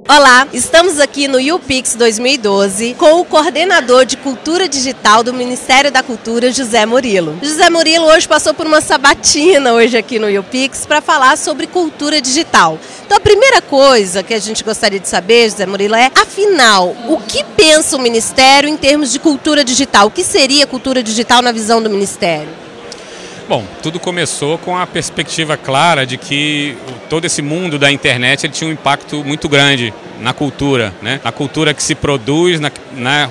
Olá, estamos aqui no UPix 2012 com o coordenador de Cultura Digital do Ministério da Cultura, José Murilo. José Murilo hoje passou por uma sabatina hoje aqui no UPix para falar sobre cultura digital. Então a primeira coisa que a gente gostaria de saber, José Murilo, é, afinal, o que pensa o Ministério em termos de cultura digital? O que seria cultura digital na visão do Ministério? Bom, tudo começou com a perspectiva clara de que todo esse mundo da internet ele tinha um impacto muito grande na cultura, né? Na cultura que se produz,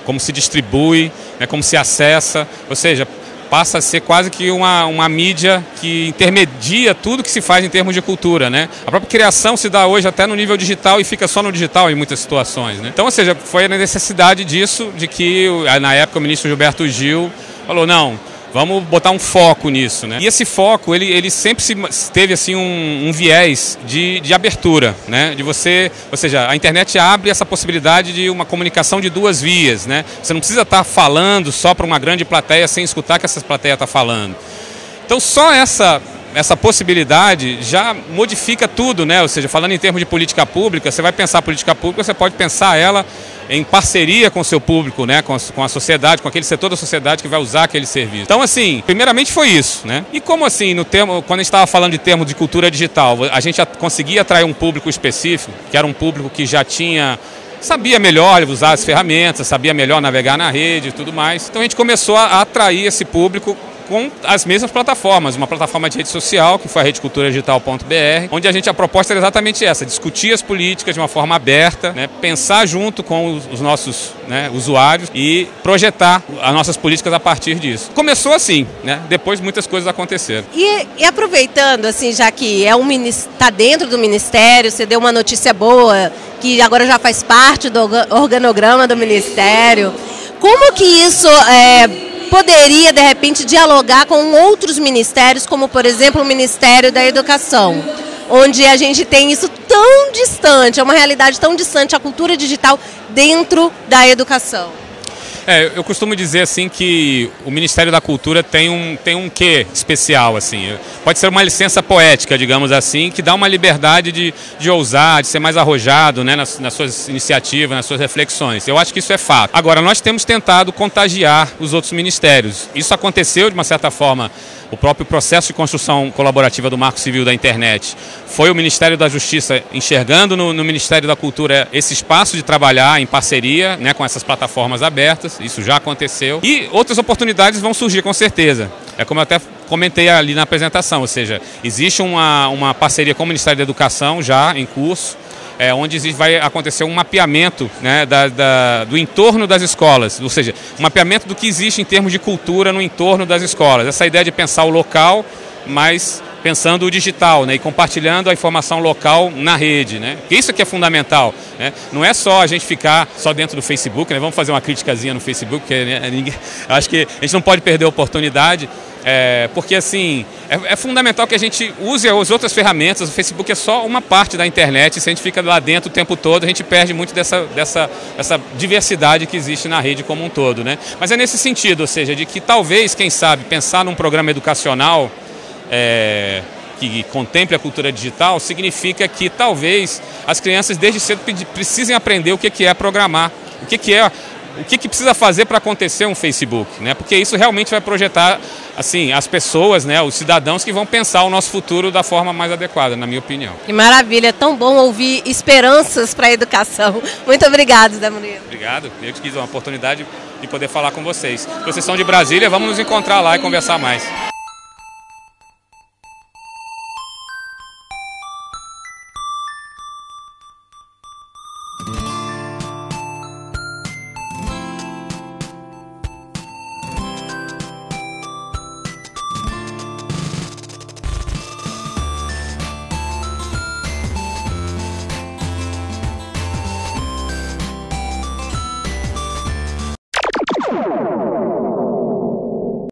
como se distribui, né? Como se acessa, ou seja, passa a ser quase que uma mídia que intermedia tudo que se faz em termos de cultura, né? A própria criação se dá hoje até no nível digital e fica só no digital em muitas situações, né? Então, ou seja, foi a necessidade disso, de que na época o ministro Gilberto Gil falou, não, vamos botar um foco nisso, né? E esse foco, ele sempre teve assim um viés de abertura, né? De você, ou seja, a internet abre essa possibilidade de uma comunicação de duas vias, né? Você não precisa estar falando só para uma grande plateia sem escutar que essa plateia está falando. Então só essa possibilidade já modifica tudo, né? Ou seja, falando em termos de política pública, você vai pensar a política pública, você pode pensar ela em parceria com o seu público, né? Com a sociedade, com aquele setor da sociedade que vai usar aquele serviço. Então, assim, primeiramente foi isso, né? E como assim, quando a gente estava falando de termos de cultura digital, a gente conseguia atrair um público específico, que era um público que já sabia melhor usar as ferramentas, sabia melhor navegar na rede e tudo mais. Então a gente começou a atrair esse público com as mesmas plataformas, uma plataforma de rede social, que foi a redeculturadigital.br, onde a proposta era exatamente essa, discutir as políticas de uma forma aberta, né, pensar junto com os nossos, né, usuários e projetar as nossas políticas a partir disso. Começou assim, né, depois muitas coisas aconteceram. E aproveitando, assim, já que está dentro do Ministério, você deu uma notícia boa, que agora já faz parte do organograma do Ministério, como que isso poderia, de repente, dialogar com outros ministérios, como, por exemplo, o Ministério da Educação, onde a gente tem isso tão distante, é uma realidade tão distante, a cultura digital dentro da educação? Eu costumo dizer assim que o Ministério da Cultura tem um quê especial, assim. Pode ser uma licença poética, digamos assim, que dá uma liberdade de ousar, de ser mais arrojado, né, nas suas iniciativas, nas suas reflexões. Eu acho que isso é fato. Agora, nós temos tentado contagiar os outros ministérios. Isso aconteceu, de uma certa forma, o próprio processo de construção colaborativa do Marco Civil da Internet. Foi o Ministério da Justiça enxergando no Ministério da Cultura esse espaço de trabalhar em parceria, né, com essas plataformas abertas. Isso já aconteceu. E outras oportunidades vão surgir, com certeza. É como eu até comentei ali na apresentação, ou seja, existe uma parceria com o Ministério da Educação já em curso, onde vai acontecer um mapeamento, né, do entorno das escolas, ou seja, um mapeamento do que existe em termos de cultura no entorno das escolas. Essa ideia de pensar o local, mas pensando o digital, né, e compartilhando a informação local na rede, né? Isso aqui é fundamental, né? Não é só a gente ficar só dentro do Facebook, né? Vamos fazer uma criticazinha no Facebook, porque acho que a gente não pode perder a oportunidade, porque assim, é fundamental que a gente use as outras ferramentas. O Facebook é só uma parte da internet, se a gente fica lá dentro o tempo todo, a gente perde muito dessa diversidade que existe na rede como um todo, né? Mas é nesse sentido, ou seja, de que talvez, quem sabe, pensar num programa educacional que contemple a cultura digital, significa que talvez as crianças desde cedo precisem aprender o que é programar, o que precisa fazer para acontecer um Facebook, né? Porque isso realmente vai projetar assim, as pessoas, né, os cidadãos que vão pensar o nosso futuro da forma mais adequada, na minha opinião. Que maravilha, é tão bom ouvir esperanças para a educação. Muito obrigado, Zé Murilo. Obrigado, eu que quis uma oportunidade de poder falar com vocês. Vocês são de Brasília, vamos nos encontrar lá e conversar mais.